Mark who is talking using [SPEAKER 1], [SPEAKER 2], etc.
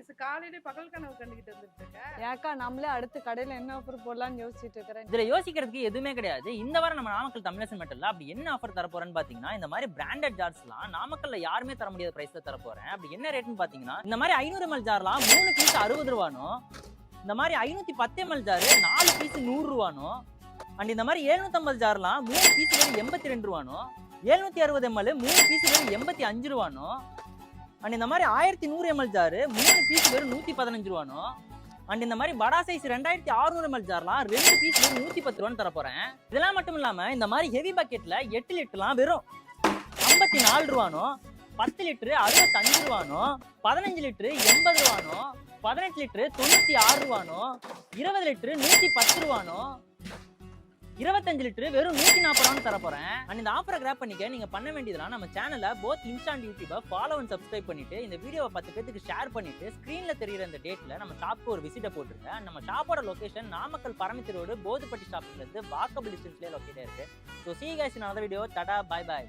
[SPEAKER 1] வயசு காலையில பகல் கனவு கண்டுகிட்டு வந்துட்டு இருக்க.
[SPEAKER 2] ஏக்கா நம்மளே அடுத்து கடையில என்ன ஆஃபர் போடலாம்னு யோசிச்சுட்டு இருக்கிறேன்.
[SPEAKER 3] இதுல யோசிக்கிறதுக்கு எதுவுமே கிடையாது. இந்த வாரம் நம்ம நாமக்கல் தமிழரசன் மெட்டல்ல அப்படி என்ன ஆஃபர் தர போறேன்னு பாத்தீங்கன்னா, இந்த மாதிரி பிராண்டட் ஜார்ஸ்லாம் நாமக்கல்ல யாருமே தர முடியாத பிரைஸ்ல தர போறேன். அப்படி என்ன ரேட்னு பாத்தீங்கன்னா, இந்த மாதிரி 500 ml ஜார்லாம் 3 பீஸ் 60 ரூபானோ, இந்த மாதிரி 510 ml ஜார் 4 பீஸ் 100 ரூபானோ, அண்ட் இந்த மாதிரி 750 ஜார்லாம் 3 பீஸ் 82 ரூபானோ, 760 ml 3 பீஸ் 85 ரூபானோ, அண்ட் இந்த மாதிரி 1100 ml ஜார் 3 பீஸ் 115 ரூபானோ, அண்ட் இந்த மாதிரி படா சைஸ் 2600 ml ஜார்லாம் 2 பீஸ் 110 ரூபான்னு தர போறேன். இதெல்லாம் மட்டும் இல்லாம இந்த மாதிரி ஹெவி பக்கெட்ல 8 லிட்டர்லாம் வெறும் 54 ரூபானோ, 10 litre 65 ரூபானோ, 15 litre 80 ரூபானோ, 18 litre 96 ரூபானோ, 20 litre 110 ரூபானோ, 25 litre வெறும் 140 ரூபான்னு தர போறேன். அண்ட் இந்த ஆஃபரை கிராப் பண்ணிக்க நீங்க பண்ண வேண்டியதுலாம் நம்ம சேனலை போத் இன்ஸ்டா அண்ட் யூடியூபை ஃபாலோ அண்ட் சப்ஸ்கிரைப் பண்ணிட்டு இந்த வீடியோவை 10 பேருக்கு ஷேர் பண்ணிட்டு ஸ்கிரீன்ல தெரியுற இந்த டேட்ல நம்ம ஷாப்புக்கு ஒரு விசிட்டை போட்டுருங்க. நம்ம ஷாப்போட லொகேஷன் நாமக்கல் பரமத்தி ரோடு போதுப்பட்டி ஷாப்ல இருந்து வாக்கபிள் டிஸ்டன்ஸ்லேயே லொக்கேட் இருக்கு. So see you guys in another video. Tata, bye bye.